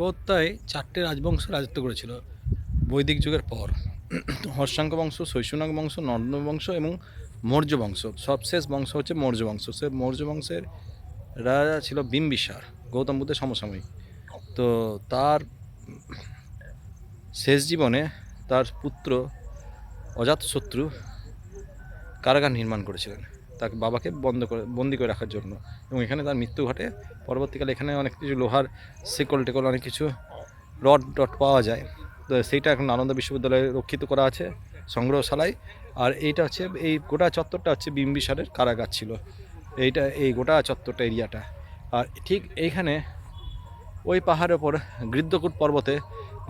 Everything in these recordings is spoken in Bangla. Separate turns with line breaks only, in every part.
গৌত্যায় 4টে রাজবংশ রাজত্ব করেছিল বৈদিক যুগের পর। হর্ষাঙ্ক বংশ, শৈশনাগ বংশ, নন্দ বংশ এবং মৌর্য বংশ। সবশেষ বংশ হচ্ছে মৌর্য বংশ। সে মৌর্য বংশের রাজা ছিল বিম্বিসার, গৌতম বুদ্ধের সমসাময়িক। তো তার শেষ জীবনে তার পুত্র অজাতশত্রু কারাগার নির্মাণ করেছিলেন তাকে বাবাকে বন্দি করে রাখার জন্য, এবং এখানে তার মৃত্যু ঘটে। পরবর্তীকালে এখানে অনেক কিছু লোহার শেকল টেকল, অনেক কিছু রড টড পাওয়া যায়। তো সেইটা এখন নালন্দা বিশ্ববিদ্যালয়ে রক্ষিত করা আছে সংগ্রহশালায়। আর এইটা হচ্ছে, এই গোটা চত্বরটা হচ্ছে বিম্বিসারের কারাগার ছিল। এই গোটা চত্বরটা এরিয়াটা। আর ঠিক এইখানে ওই পাহাড়ের ওপর গৃদ্ধকূট পর্বতে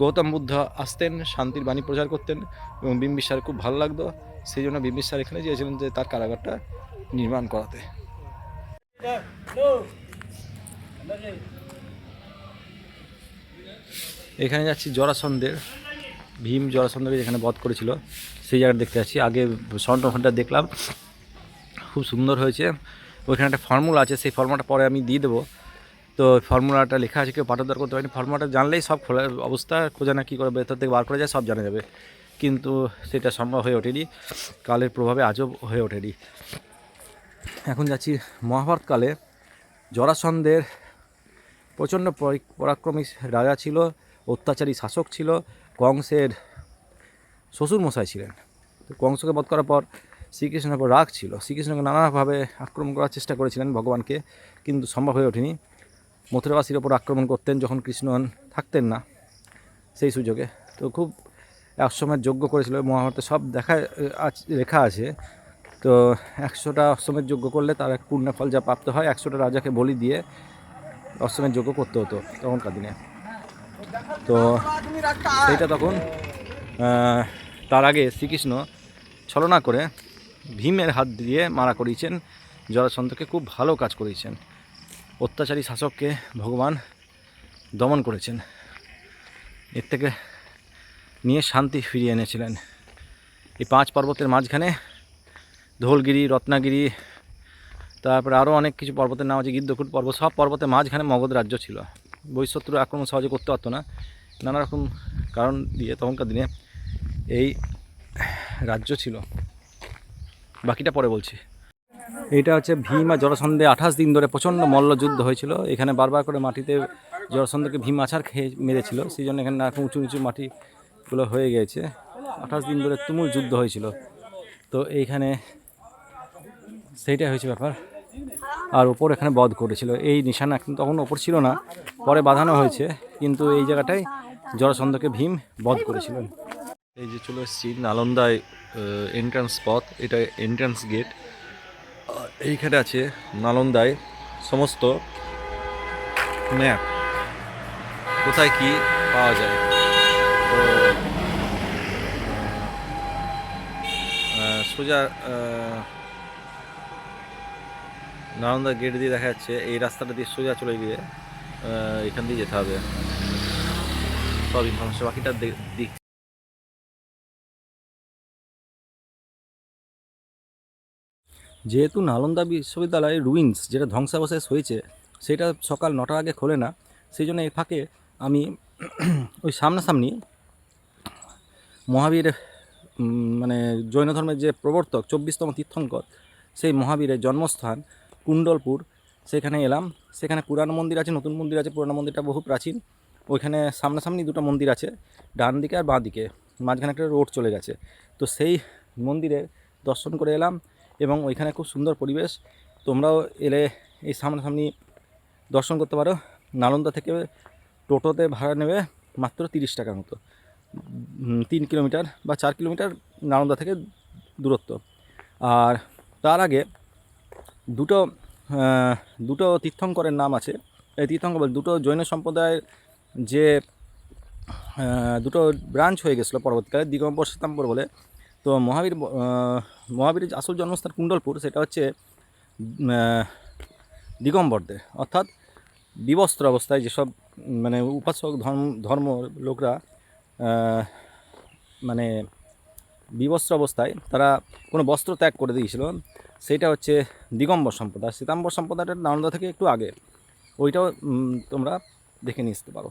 গৌতম বুদ্ধ আসতেন, শান্তির বাণী প্রচার করতেন, এবং বিম্বিসার খুব ভালো লাগতো। সেই জন্য বিম্বিসার এখানে চেয়েছিলেন যে তার কারাগারটা নির্মাণ করাতে। এখানে যাচ্ছি জরাসন্ধের, ভীম জরাসন্ধকে যেখানে বধ করেছিল সেই জায়গাটা দেখতে যাচ্ছি। আগে স্বর্ণখণ্ডটা দেখলাম, খুব সুন্দর হয়েছে। ওইখানে একটা ফর্মুলা আছে, সেই ফর্মুলাটা পরে আমি দিয়ে দেবো। তো ফর্মুলাটা লেখা আছে, কেউ পাঠাদার করতে পারেনি। ফর্মুলাটা জানলেই সব খোলার অবস্থা, খোঁজা না কী করে ভেতর থেকে বার করা যায় সব জানা যাবে, কিন্তু সেটা সম্ভব হয়ে ওঠেনি, কালের প্রভাবে আজও হয়ে ওঠেনি। এখন যাচ্ছি মহাভারতকালে। জরাসন্ধের প্রচণ্ড পরাক্রমী রাজা ছিল, অত্যাচারী শাসক ছিল, কংসের শ্বশুরমশাই ছিলেন। তো কংসকে বধ করার পর শ্রীকৃষ্ণের উপর রাগ ছিল, শ্রীকৃষ্ণকে নানাভাবে আক্রমণ করার চেষ্টা করেছিলেন ভগবানকে, কিন্তু সম্ভব হয়ে ওঠেনি। মথুরাবাসীর ওপর আক্রমণ করতেন যখন কৃষ্ণ থাকতেন না সেই সুযোগে। তো খুব অশ্বমেধ যজ্ঞ করেছিল, মহাভারতে সব লেখা আছে। তো 100টা অশ্বমেধ যজ্ঞ করলে তার এক পূর্ণফল যা প্রাপ্ত হয়, 100টা রাজাকে বলি দিয়ে অশ্বমেধ যজ্ঞ করতে হতো তখনকার দিনে। তো সেইটা তখন তার আগে শ্রীকৃষ্ণ ছলনা করে ভীমের হাত দিয়ে মারা করিয়েছেন জরাসন্ধকে। খুব ভালো কাজ করিয়েছেন, অত্যাচারী শাসককে ভগবান দমন করেছেন, এর থেকে নিয়ে শান্তি ফিরিয়ে এনেছিলেন। এই 5 পর্বতের মাঝখানে ধোলগিরি, রত্নাগিরি, তারপরে আরও অনেক কিছু পর্বতের নাম আছে, গিদ্ধকূট পর্বত, সব পর্বতের মাঝখানে মগধ রাজ্য ছিল। বহিঃশত্রু আক্রমণ সহজে করতে পারতো না, নানা রকম কারণ দিয়ে তখনকার দিনে এই রাজ্য ছিল। বাকিটা পরে বলছি। এইটা হচ্ছে ভীম আর জরাসন্ধে 28 দিন ধরে প্রচণ্ড মল্লযুদ্ধ হয়েছিল। এখানে বারবার করে মাটিতে জরাসন্ধকে ভীম আছাড় খেয়ে মেরেছিল, সেই জন্য এখানে এখন উঁচু নিচু মাটিগুলো হয়ে গিয়েছে। 28 দিন ধরে তুমুল যুদ্ধ হয়েছিল। তো এইখানে সেইটাই হয়েছে ব্যাপার। আর ওপর এখানে বধ করেছিল, এই নিশানা এখন তখন ওপর ছিল না, পরে বাঁধানো হয়েছে, কিন্তু এই জায়গাটায় জরাসন্ধকে ভীম বধ করেছিলেন। এই যে চলে এসেছি নালন্দায়, এন্ট্রান্স পথ, এটা এন্ট্রান্স গেট। এইখানে আছে নালন্দায় সমস্ত ম্যাপ, কোথায় কি পাওয়া যায়। তো সোজা নালন্দা গেট দিয়ে দেখা যাচ্ছে, এই রাস্তাটা দিয়ে সোজা চলে গিয়ে এখান দিয়ে যেতে হবে। সব ইনফরমেশন বাকিটা দিক। যেহেতু নালন্দা বিশ্ববিদ্যালয়ের রুইন্স, যেটা ধ্বংসাবশেষ হয়েছে, সেটা সকাল 9টার আগে খোলে না, সেই জন্য এই ফাঁকে আমি ওই সামনাসামনি মহাবীর, মানে জৈন ধর্মের যে প্রবর্তক 24তম তীর্থঙ্কর, সেই মহাবীরের জন্মস্থান কুণ্ডলপুর, সেখানে এলাম। সেখানে পুরানো মন্দির আছে, নতুন মন্দির আছে। পুরানো মন্দিরটা বহু প্রাচীন, ওইখানে সামনাসামনি 2টা মন্দির আছে, ডান দিকে আর বাঁ দিকে, মাঝখানে একটা রোড চলে গেছে। তো সেই মন্দিরের দর্শন করে এলাম, এবং ওইখানে খুব সুন্দর পরিবেশ। তোমরাও এলে এই সামনাসামনি দর্শন করতে পারো। নালন্দা থেকে টোটোতে ভাড়া নেবে মাত্র 30 টাকার মতো, 3 কিলোমিটার বা 4 কিলোমিটার নালন্দা থেকে দূরত্ব। আর তার আগে দুটো তীর্থঙ্করের নাম আছে। এই তীর্থঙ্কর বলে দুটো জৈন সম্প্রদায়ের যে দুটো ব্রাঞ্চ হয়ে গেছিলো পরবর্তীকালে, দিগম্বর শ্বেতাম্বর বলে। তো মহাবীরের আসল জন্মস্থান কুণ্ডলপুর, সেটা হচ্ছে দিগম্বরদের, অর্থাৎ বিবস্ত্র অবস্থায় যেসব মানে উপাসক ধর্ম লোকরা মানে বিবস্ত্র অবস্থায় তারা কোনো বস্ত্র ত্যাগ করে দিয়েছিল, সেইটা হচ্ছে দিগম্বর সম্প্রদায়। শ্বেতাম্বর সম্প্রদায়টা নালন্দা থেকে একটু আগে, ওইটাও তোমরা দেখে নিতে পারো।